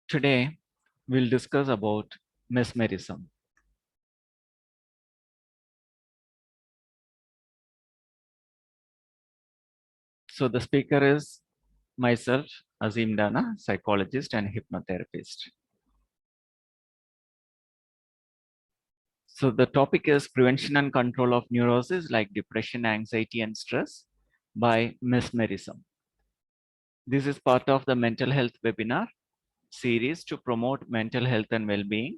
Today, we'll discuss about mesmerism. So the speaker is myself, Azeem Dana, psychologist and hypnotherapist. So the topic is prevention and control of neuroses like depression, anxiety, and stress by mesmerism. This is part of the mental health webinar series to promote mental health and well-being.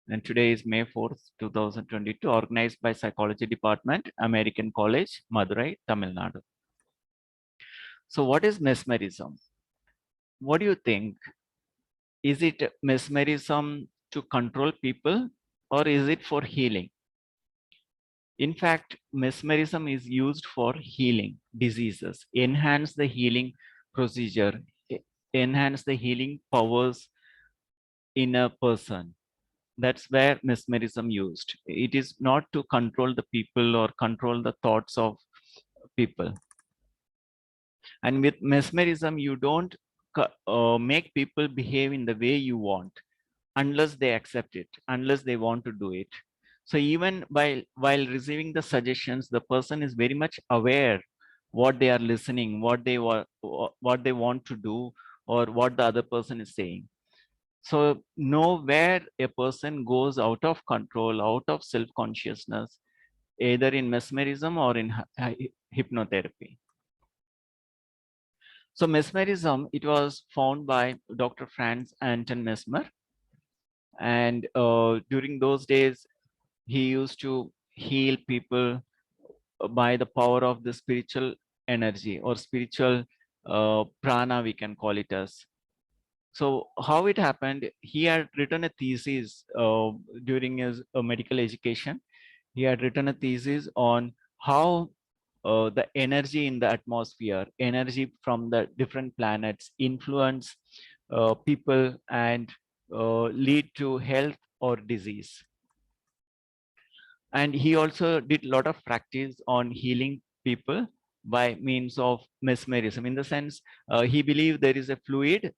And today is May 4th, 2022, organized by Psychology Department, American College, Madurai, Tamil Nadu. So what is mesmerism? What do you think? Is it mesmerism to control people or is it for healing? In fact, mesmerism is used for healing diseases, enhance the healing procedure, enhance the healing powers in a person. That's where mesmerism used. It is not to control the people or control the thoughts of people. And with mesmerism, you don't make people behave in the way you want unless they accept it, unless they want to do it. So even while receiving the suggestions, the person is very much aware what they are listening, what they want to do, or what the other person is saying. So know where a person goes out of control, out of self-consciousness, either in mesmerism or in hypnotherapy. So mesmerism, it was found by Dr. Franz Anton Mesmer. And during those days, he used to heal people by the power of the spiritual energy or spiritual prana, we can call it as. So how it happened, he had written a thesis during his medical education. He had written a thesis on how the energy in the atmosphere, energy from the different planets influence people and lead to health or disease. And he also did a lot of practice on healing people by means of mesmerism. In the sense, he believed there is a fluid,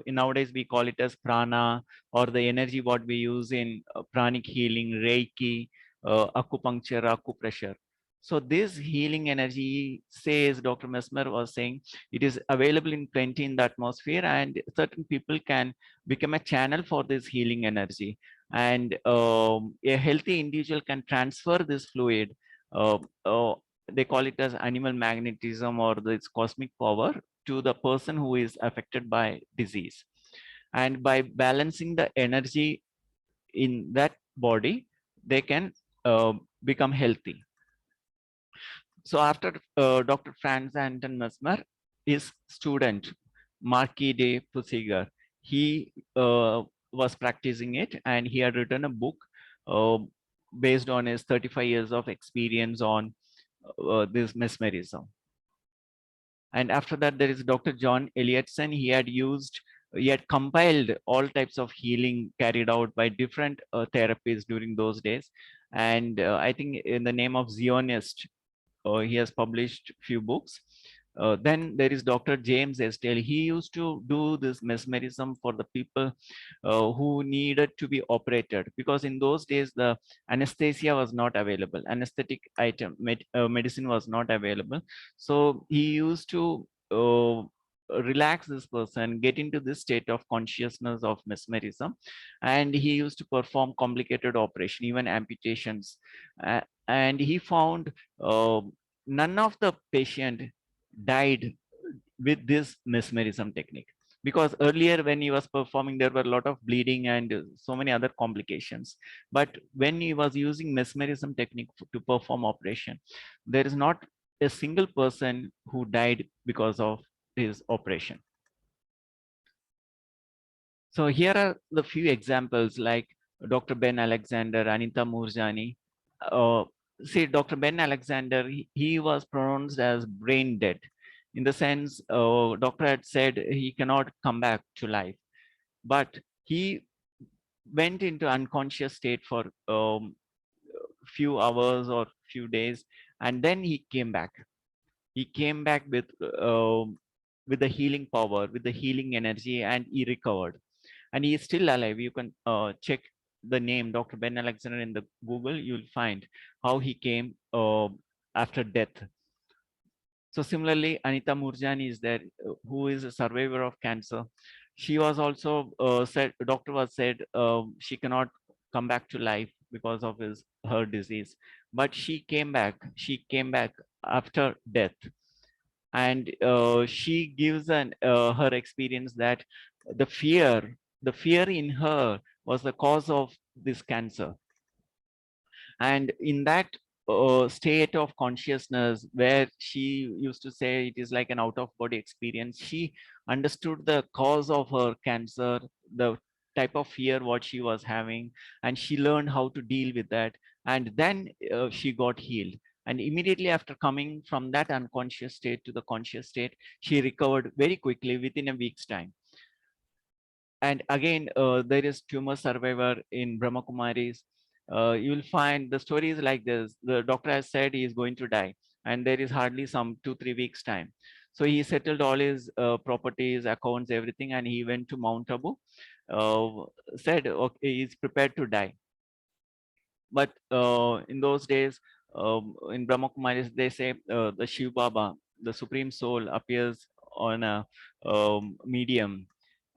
nowadays we call it as prana, or the energy what we use in pranic healing, reiki, acupuncture, acupressure. So this healing energy, says Dr. Mesmer was saying, it is available in plenty in the atmosphere, and certain people can become a channel for this healing energy. And a healthy individual can transfer this fluid. Uh, uh, they call it as animal magnetism or this cosmic power to the person who is affected by disease. And by balancing the energy in that body, they can become healthy. So after Dr. Franz Anton Mesmer, his student, Marquis de Pusiger, he was practicing it, and he had written a book uh, based on his 35 years of experience on this mesmerism. And after that, there is Dr. John Elliotson. He had compiled all types of healing carried out by different therapies during those days. And I think in the name of Zionist, he has published few books. Then there is Dr. James Estelle. He used to do this mesmerism for the people who needed to be operated, because in those days the anesthesia was not available, anesthetic medicine was not available. So he used to relax this person, get into this state of consciousness of mesmerism, and he used to perform complicated operation, even amputations. And he found none of the patient died with this mesmerism technique, because earlier when he was performing, there were a lot of bleeding and so many other complications. But when he was using mesmerism technique to perform operation, there is not a single person who died because of his operation. So here are the few examples, like Dr.Ben Alexander, Anita Moorjani. See, Dr.Ben Alexander, he was pronounced as brain dead. In the sense, doctor had said he cannot come back to life. But he went into unconscious state for few hours or few days, and then he came back. He came back with the healing power, with the healing energy, and he recovered. and he is still alive. You can check the name Dr.Ben Alexander in the Google. You'll find how he came after death. So similarly, Anita Moorjani is there, who is a survivor of cancer. She was also said, doctor was said she cannot come back to life because of her disease, but she came back. She came back after death, and she gives her experience that the fear in her was the cause of this cancer. And in that state of consciousness where she used to say it is like an out of body experience, she understood the cause of her cancer, the type of fear what she was having, and she learned how to deal with that. And then she got healed, and immediately after coming from that unconscious state to the conscious state, she recovered very quickly within a week's time. And again, there is tumor survivor in Brahma Kumaris. You will find the story is like this. The doctor has said he is going to die, and there is hardly some 2-3 weeks time. So he settled all his properties, accounts, everything, and he went to Mount Abu. Said okay, he's prepared to die. But in those days, in Brahma Kumaris, they say the Shiv Baba, the Supreme Soul, appears on a medium,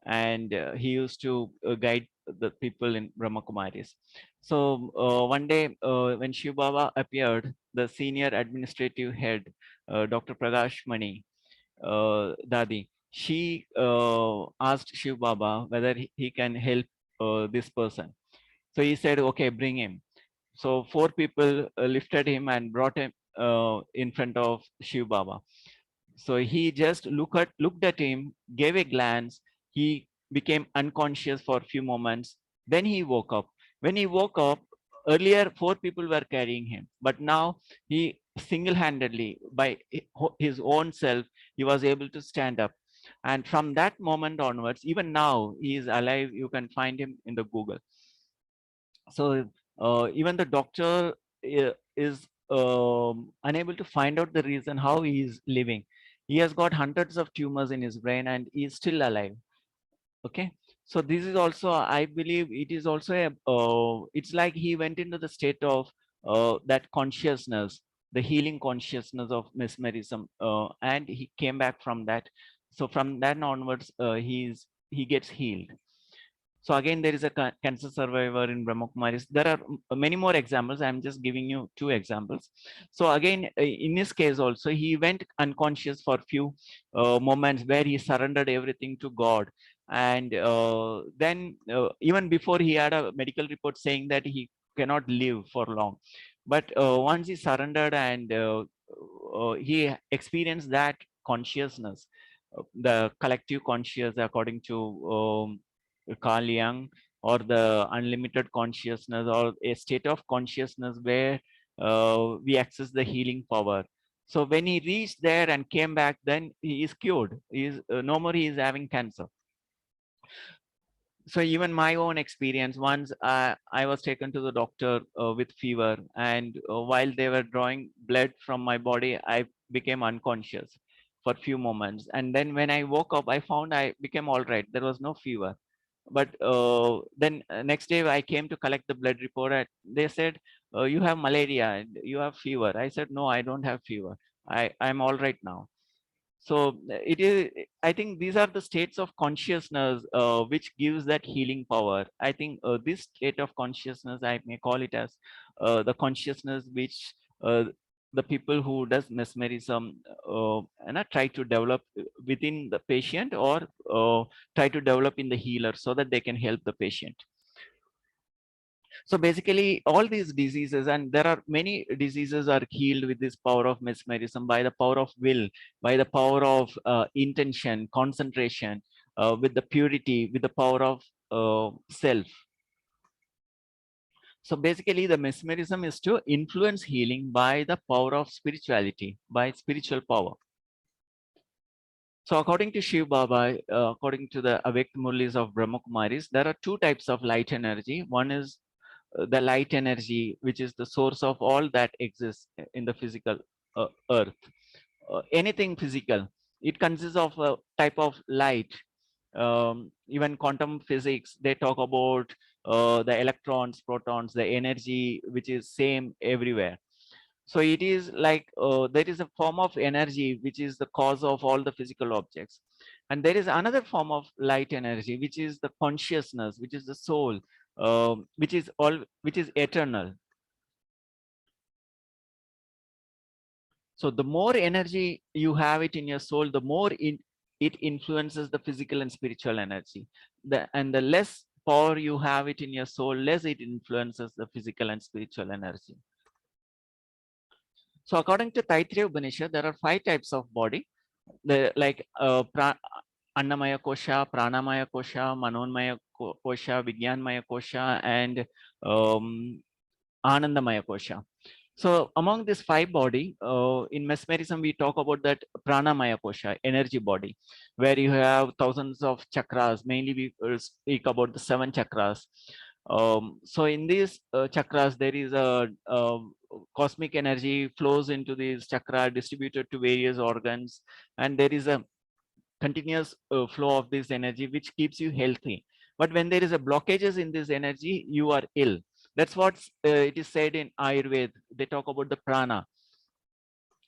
and he used to guide the people in Brahma Kumaris. So one day when Shiv Baba appeared, the senior administrative head, Dr. Prakash Mani, Dadi, she asked Shiv Baba whether he can help this person. So he said, okay, bring him. So 4 people lifted him and brought him in front of Shiv Baba. So he just looked at him, gave a glance. He became unconscious for a few moments. Then he woke up. When he woke up, earlier 4 people were carrying him, but now he single-handedly, by his own self, he was able to stand up. And from that moment onwards, even now, he is alive. You can find him in the Google. So even the doctor is unable to find out the reason how he is living. He has got hundreds of tumors in his brain and he is still alive. Okay, so this is also, I believe, it is also a it's like he went into the state of that consciousness, the healing consciousness of mesmerism, and he came back from that. So from then onwards, he gets healed. So again, there is a cancer survivor in Brahma Kumaris. There are many more examples. I'm just giving you 2 examples. So again, in this case also, he went unconscious for a few moments where he surrendered everything to God. And then even before, he had a medical report saying that he cannot live for long. But once he surrendered and he experienced that consciousness, the collective conscious, according to Carl Jung, or the unlimited consciousness, or a state of consciousness where we access the healing power. So when he reached there and came back, then he is cured. He is no more he is having cancer. So even my own experience, once I was taken to the doctor with fever, and while they were drawing blood from my body, I became unconscious for a few moments. And then when I woke up, I found I became all right. There was no fever. But then next day I came to collect the blood report. They said, you have malaria and you have fever. I said, no, I don't have fever. I'm all right now. So it is, I think these are the states of consciousness which gives that healing power. I think this state of consciousness, I may call it as the consciousness which the people who does mesmerism and try to develop within the patient, or try to develop in the healer so that they can help the patient. So basically, all these diseases, and there are many diseases, are healed with this power of mesmerism, by the power of will, by the power of intention, concentration, with the purity, with the power of self. So basically, the mesmerism is to influence healing by the power of spirituality, by spiritual power. So according to Shiv Baba, according to the Awake Murlis of Brahma Kumaris, there are 2 types of light energy. One is the light energy, which is the source of all that exists in the physical earth. Anything physical, it consists of a type of light, Even quantum physics, they talk about the electrons, protons, the energy which is same everywhere. So it is like there is a form of energy which is the cause of all the physical objects, and there is another form of light energy which is the consciousness, which is the soul, which is eternal. So the more energy you have it in your soul, the more it influences the physical and spiritual energy. And the less power you have it in your soul, less it influences the physical and spiritual energy. So according to Taittiriya Upanishad, there are 5 types of body. Like Annamaya Kosha, Pranamaya Kosha, Manonmaya Kosha, Vijnanmaya Kosha, and Anandamaya Kosha. So among this 5 body, in Mesmerism, we talk about that Pranamaya Kosha, energy body, where you have thousands of chakras. Mainly we speak about the 7 chakras. So in these chakras, there is a cosmic energy flows into this chakra, distributed to various organs, and there is a continuous flow of this energy which keeps you healthy. But when there is a blockages in this energy, you are ill. That's what it is said in Ayurveda. They talk about the prana,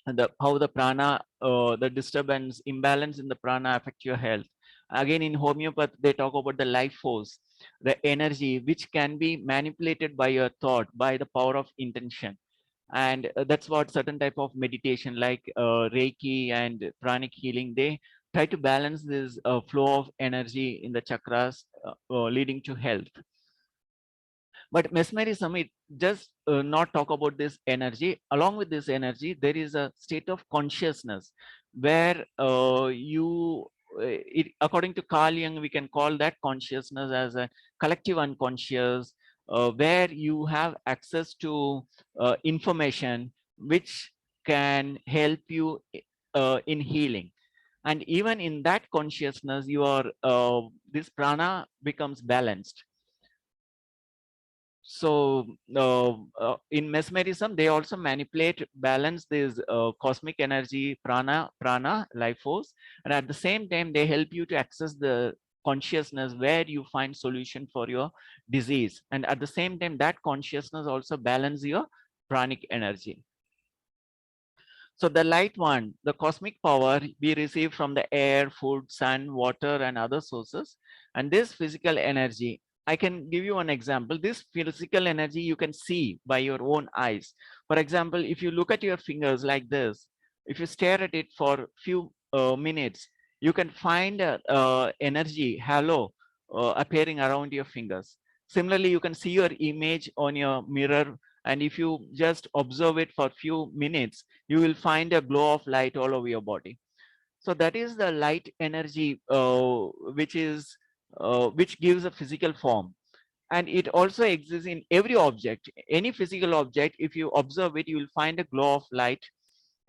and how the prana, the disturbance, imbalance in the prana affect your health. Again, in homeopathy, they talk about the life force, the energy which can be manipulated by your thought, by the power of intention. And that's what certain type of meditation like Reiki and pranic healing, they try to balance this flow of energy in the chakras, leading to health. But mesmerism, it just not talk about this energy. Along with this energy, there is a state of consciousness where according to Carl Jung, we can call that consciousness as a collective unconscious, where you have access to information which can help you in healing. And even in that consciousness, this prana becomes balanced. So in mesmerism, they also manipulate, balance this cosmic energy, prana, life force, and at the same time, they help you to access the consciousness where you find solution for your disease. And at the same time, that consciousness also balance your pranic energy. So the light one, the cosmic power we receive from the air, food, sun, water, and other sources. And this physical energy, I can give you an example. This physical energy you can see by your own eyes. For example, if you look at your fingers like this, if you stare at it for few minutes, you can find energy, halo, appearing around your fingers. Similarly, you can see your image on your mirror, and if you just observe it for few minutes, you will find a glow of light all over your body. So that is the light energy, which gives a physical form, and it also exists in every object. Any physical object, if you observe it, you will find a glow of light.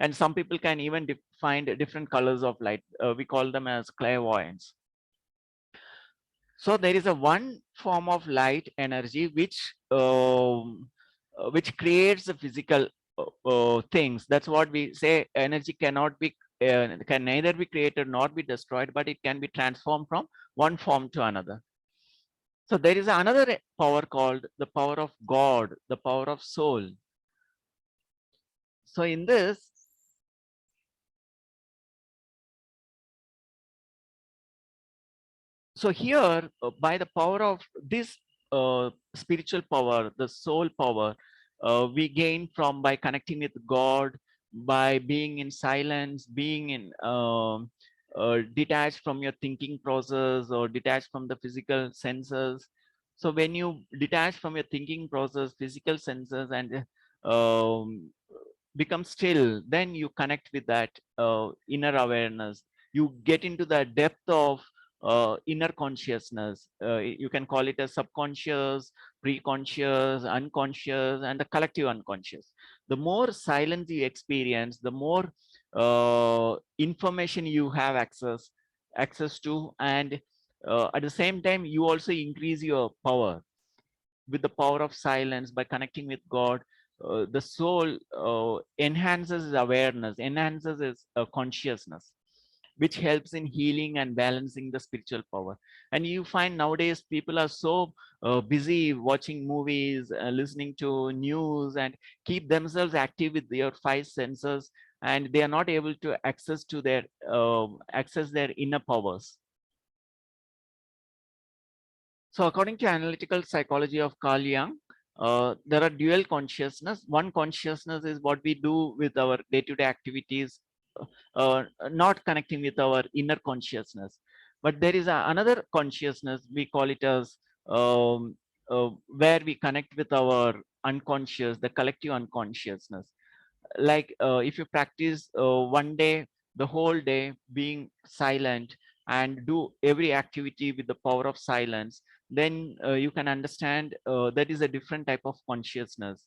And some people can even find different colors of light. We call them as clairvoyance. So there is a one form of light energy which creates the physical things. That's what we say. Energy can neither be created nor be destroyed, but it can be transformed from one form to another. So there is another power called the power of God, the power of soul. So in this, so here, by the power of this spiritual power, the soul power, we gain from by connecting with God, by being in silence, being in detached from your thinking process or detached from the physical senses. So when you detach from your thinking process, physical senses, and um, become still, then you connect with that inner awareness. You get into the depth of inner consciousness. You can call it a subconscious, pre-conscious, unconscious, and the collective unconscious. The more silence you experience, the more information you have access to, and at the same time, you also increase your power with the power of silence. By connecting with God, the soul enhances its awareness, enhances its consciousness. which helps in healing and balancing the spiritual power. And you find nowadays people are so busy watching movies, listening to news, and keep themselves active with their five senses, and they are not able to access their inner powers. So according to analytical psychology of Carl Jung, there are dual consciousness. One consciousness is what we do with our day-to-day activities, not connecting with our inner consciousness. But there is another consciousness, we call it as where we connect with our unconscious, the collective unconsciousness. Like if you practice one day, the whole day being silent, and do every activity with the power of silence, then you can understand that is a different type of consciousness,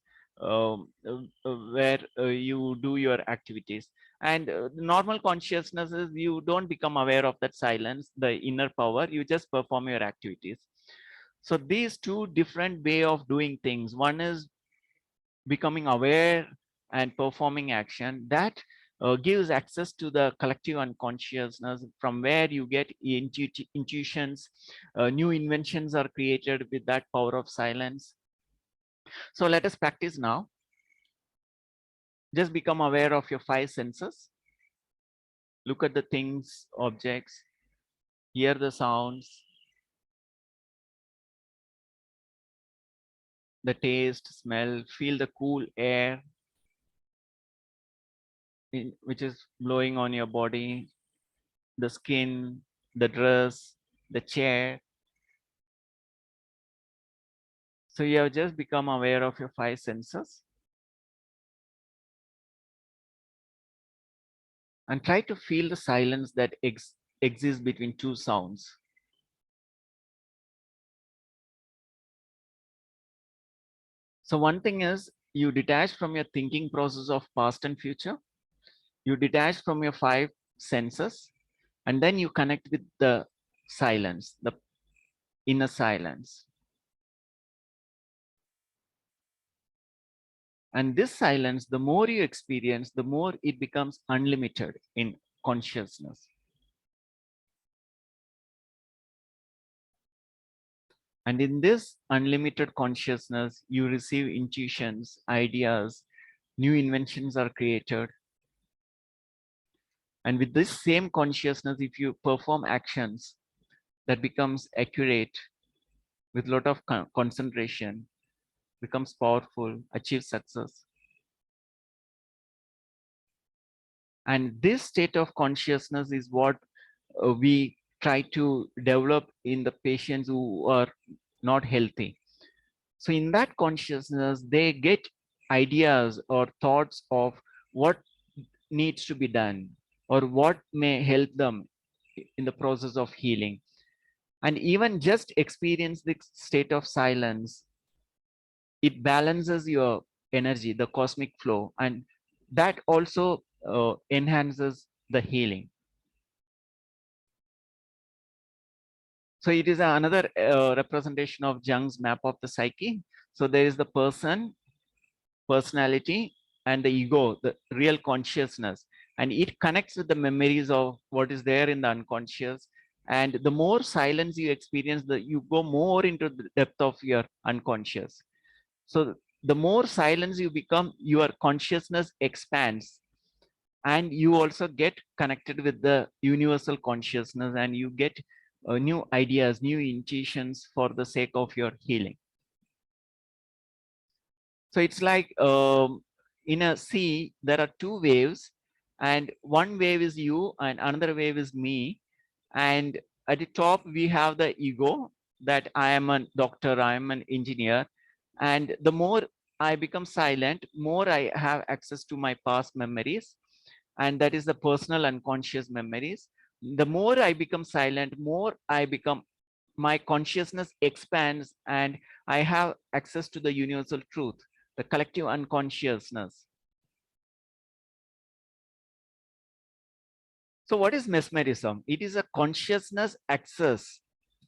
where you do your activities. And normal consciousness is you don't become aware of that silence, the inner power, you just perform your activities. So these two different way of doing things, one is becoming aware and performing action, that gives access to the collective unconsciousness, from where you get intuitions, new inventions are created with that power of silence. So let us practice now. Just become aware of your five senses. Look at the things, objects, hear the sounds, the taste, smell, feel the cool air which is blowing on your body, the skin, the dress, the chair. So you have just become aware of your five senses, and try to feel the silence that exists between two sounds. So one thing is, you detach from your thinking process of past and future. You detach from your five senses, and then you connect with the silence, the inner silence. And this silence, the more you experience, the more it becomes unlimited in consciousness. And in this unlimited consciousness, you receive intuitions, ideas, new inventions are created. And with this same consciousness, if you perform actions, that becomes accurate with a lot of concentration, becomes powerful, achieve success. And this state of consciousness is what we try to develop in the patients who are not healthy. So in that consciousness, they get ideas or thoughts of what needs to be done, or what may help them in the process of healing. And even just experience the state of silence, it balances your energy, the cosmic flow, and that also enhances the healing. So it is another representation of Jung's map of the psyche. So there is the person, personality, and the ego, the real consciousness, and it connects with the memories of what is there in the unconscious. And the more silence you experience, you go more into the depth of your unconscious. So the more silence you become, your consciousness expands, and you also get connected with the universal consciousness, and you get new ideas, new intuitions for the sake of your healing. So it's like in a sea, there are two waves, and one wave is you and another wave is me. And at the top, we have the ego, that I am a doctor, I am an engineer. And the more I become silent, more I have access to my past memories. And that is the personal unconscious memories. The more I become silent, more I become, my consciousness expands, and I have access to the universal truth, the collective unconsciousness. So what is mesmerism? It is a consciousness access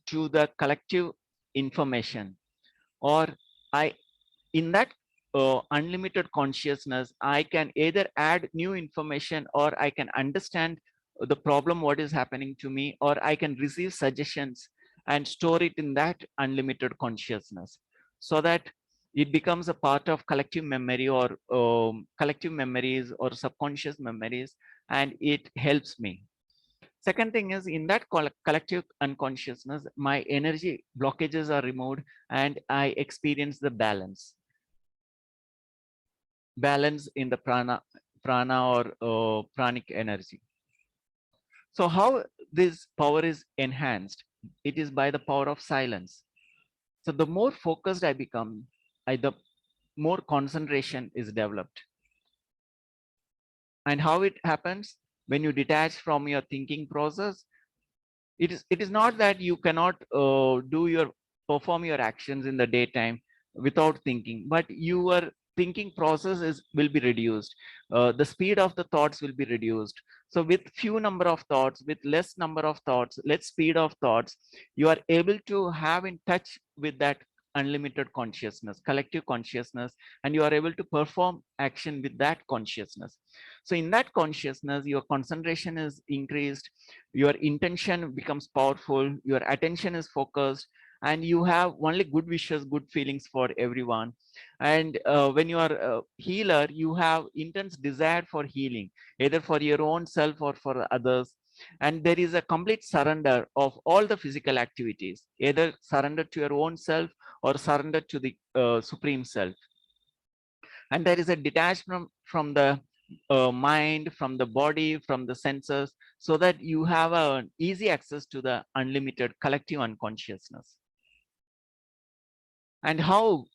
to the collective information, or in that unlimited consciousness, I can either add new information, or I can understand the problem, what is happening to me, or I can receive suggestions and store it in that unlimited consciousness, so that it becomes a part of collective memory, or collective memories or subconscious memories, and it helps me. Second thing is, in that collective unconsciousness, my energy blockages are removed and I experience the balance in the prana or pranic energy. So how this power is enhanced? It is by the power of silence. So the more focused I become, the more concentration is developed. And how it happens? When you detach from your thinking process, it is not that you cannot perform your actions in the daytime without thinking, but your thinking process will be reduced. The speed of the thoughts will be reduced. So with few number of thoughts, with less number of thoughts, less speed of thoughts, you are able to have in touch with that unlimited consciousness, collective consciousness, and you are able to perform action with that consciousness. So in that consciousness, your concentration is increased, your intention becomes powerful, your attention is focused, and you have only good wishes, good feelings for everyone. And when you are a healer, you have intense desire for healing, either for your own self or for others. And there is a complete surrender of all the physical activities, either surrender to your own self or surrender to the supreme self. And there is a detachment from the mind, from the body, from the senses, so that you have an easy access to the unlimited collective unconsciousness. And how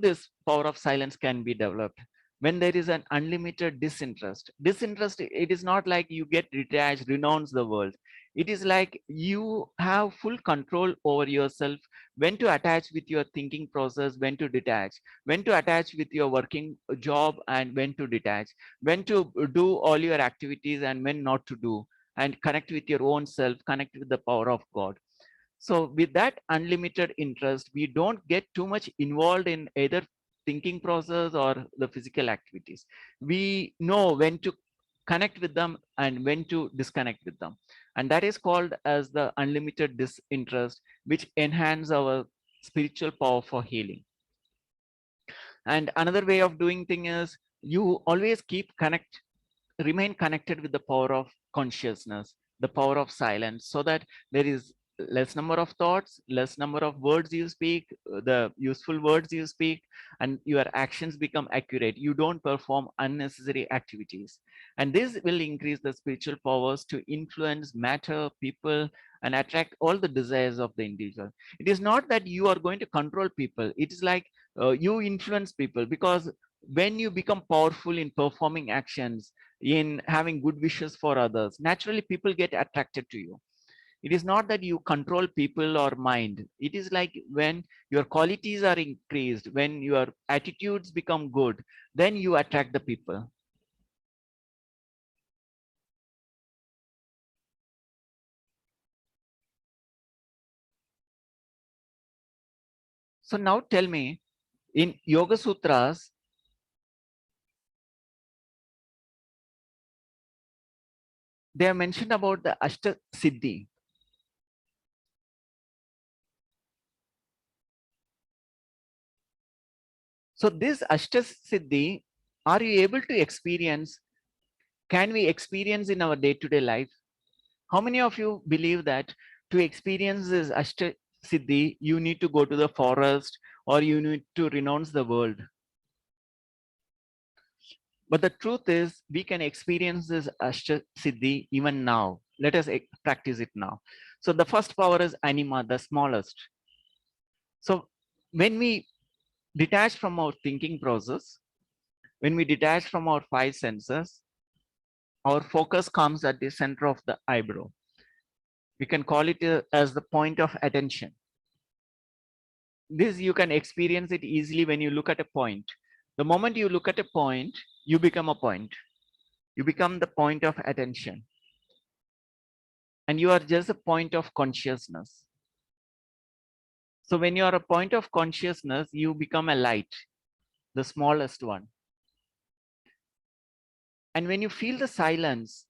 this power of silence can be developed? When there is an unlimited disinterest, it is not like you get detached, renounce the world. It is like you have full control over yourself, when to attach with your thinking process, when to detach, when to attach with your working job, and when to detach, when to do all your activities and when not to do, and connect with your own self, connect with the power of God. So with that unlimited interest, we don't get too much involved in either thinking process or the physical activities. We know when to connect with them and when to disconnect with them. And that is called as the unlimited disinterest, which enhance our spiritual power for healing. And another way of doing thing is, you always remain connected with the power of consciousness, the power of silence, so that there is less number of thoughts, less number of words you speak, the useful words you speak, and your actions become accurate. You don't perform unnecessary activities. And this will increase the spiritual powers to influence matter, people, and attract all the desires of the individual. It is not that you are going to control people. It is like you influence people, because when you become powerful in performing actions, in having good wishes for others, naturally people get attracted to you. It is not that you control people or mind. It is like when your qualities are increased, when your attitudes become good, then you attract the people. So now tell me, in Yoga Sutras, they are mentioned about the Ashta Siddhi. So this Ashta Siddhi, are you able to experience? Can we experience in our day-to-day life? How many of you believe that to experience this Ashta Siddhi, you need to go to the forest or you need to renounce the world? But the truth is, we can experience this Ashta Siddhi even now. Let us practice it now. So the first power is Anima, the smallest. So when we detach from our thinking process, when we detach from our five senses, our focus comes at the center of the eyebrow. We can call it as the point of attention. This you can experience it easily when you look at a point. The moment you look at a point, you become a point. You become the point of attention. And you are just a point of consciousness. So when you are a point of consciousness, you become a light, the smallest one. And when you feel the silence,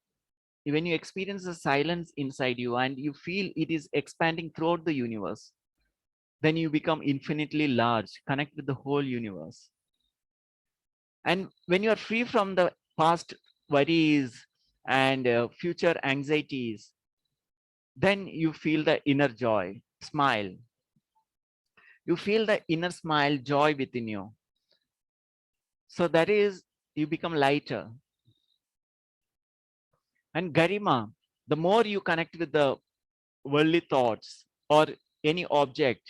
when you experience the silence inside you and you feel it is expanding throughout the universe, then you become infinitely large, connect with the whole universe. And when you are free from the past worries and future anxieties, then you feel the inner joy, smile. You feel the inner smile, joy within you. So that is, you become lighter. And Garima, the more you connect with the worldly thoughts or any object,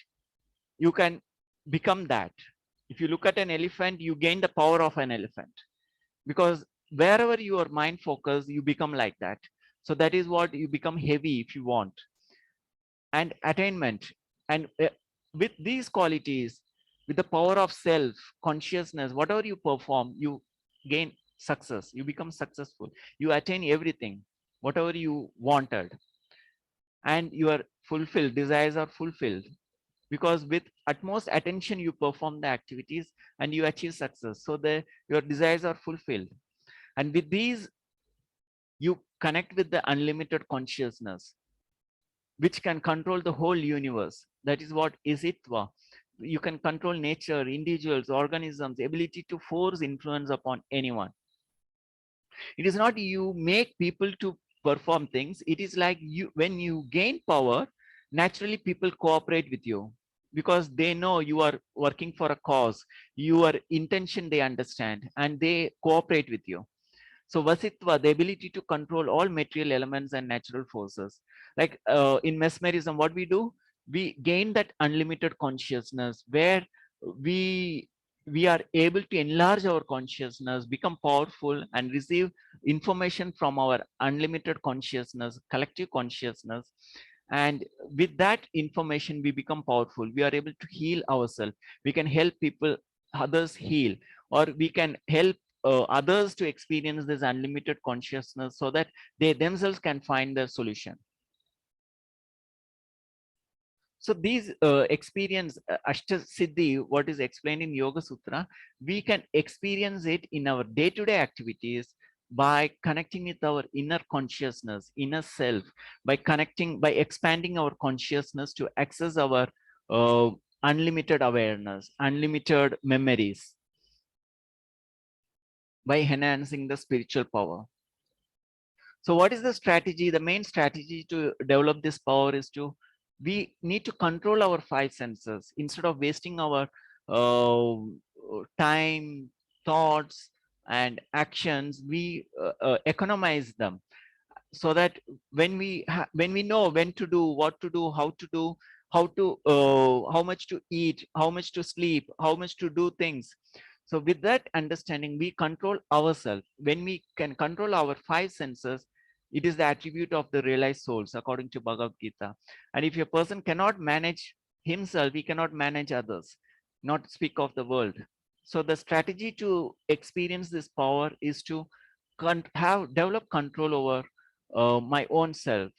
you can become that. If you look at an elephant, you gain the power of an elephant, because wherever your mind focus, you become like that. So that is what you become, heavy if you want. And attainment, and with these qualities, with the power of self consciousness, whatever you perform, you gain success, you become successful, you attain everything whatever you wanted, and you are fulfilled, desires are fulfilled, because with utmost attention you perform the activities and you achieve success, so the your desires are fulfilled. And with these, you connect with the unlimited consciousness, which can control the whole universe. That is what is itva. You can control nature, individuals, organisms, ability to force influence upon anyone. It is not you make people to perform things. It is like you, when you gain power, naturally people cooperate with you, because they know you are working for a cause, your intention they understand, and they cooperate with you. So Vasitva, the ability to control all material elements and natural forces. Like in mesmerism, what we do, we gain that unlimited consciousness where we we are able to enlarge our consciousness, become powerful, and receive information from our unlimited consciousness, collective consciousness. And with that information, we become powerful. We are able to heal ourselves. We can help people, others heal, or we can help others to experience this unlimited consciousness so that they themselves can find the solution. So these experience Ashta Siddhi, what is explained in Yoga Sutra, we can experience it in our day-to-day activities by connecting with our inner consciousness, inner self, by connecting, by expanding our consciousness to access our unlimited awareness, unlimited memories, by enhancing the spiritual power. So what is the strategy? The main strategy to develop this power is to, we need to control our five senses instead of wasting our uh, time, thoughts, and actions. We economize them, so that when we know when to do, what to do, how to do, how much to eat, how much to sleep, how much to do things. So with that understanding, we control ourselves. When we can control our five senses, it is the attribute of the realized souls according to Bhagavad Gita. And if a person cannot manage himself, he cannot manage others, not speak of the world. So the strategy to experience this power is to have develop control over my own self,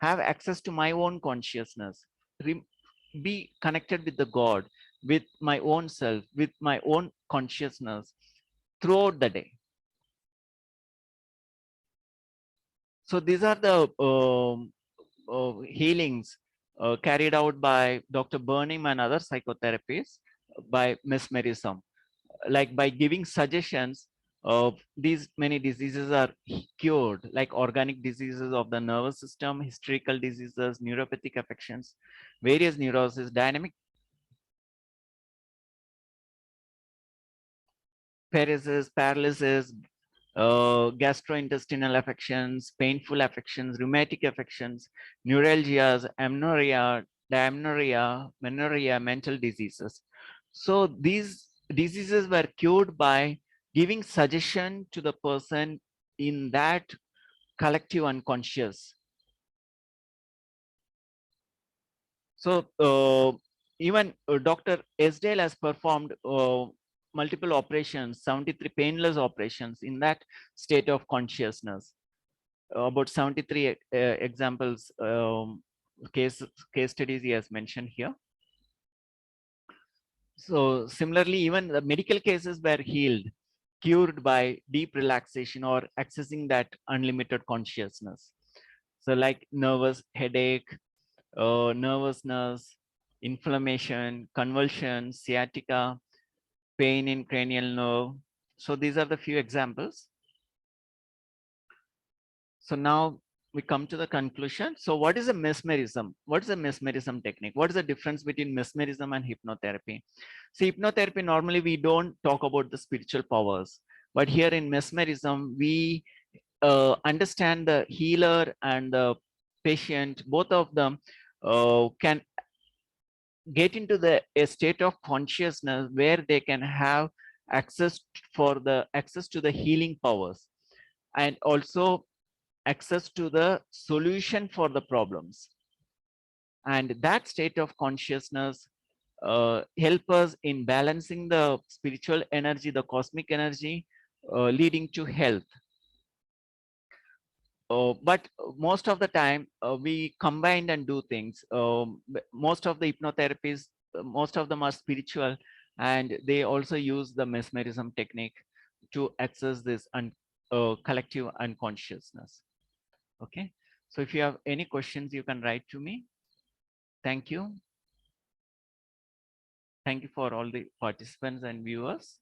have access to my own consciousness, be connected with the God, with my own self, with my own consciousness throughout the day. So these are the healings carried out by Dr. Burnham and other psychotherapists by mesmerism, like by giving suggestions of these many diseases are cured, like organic diseases of the nervous system, hysterical diseases, neuropathic affections, various neurosis, dynamic paralysis, gastrointestinal affections, painful affections, rheumatic affections, neuralgias, amenorrhea, dysmenorrhea, menorrhea, mental diseases. So these diseases were cured by giving suggestion to the person in that collective unconscious. So even Dr. Esdale has performed multiple operations, 73 painless operations in that state of consciousness. About 73 examples, case studies he has mentioned here. So similarly, even the medical cases were healed cured by deep relaxation or accessing that unlimited consciousness. So like nervous headache, nervousness, inflammation, convulsion, sciatica, pain in cranial nerve. So these are the few examples. So now we come to the conclusion. So what is a mesmerism? What is a mesmerism technique? What is the difference between mesmerism and hypnotherapy? See, hypnotherapy, normally we don't talk about the spiritual powers, but here in mesmerism, we understand the healer and the patient, both of them can get into a state of consciousness where they can have access to the healing powers, and also access to the solution for the problems. And that state of consciousness help us in balancing the spiritual energy, the cosmic energy, leading to health. But most of the time we combine and do things. Most of the hypnotherapies, most of them are spiritual, and they also use the mesmerism technique to access this collective unconsciousness. Okay, so if you have any questions, you can write to me. Thank you. Thank you for all the participants and viewers.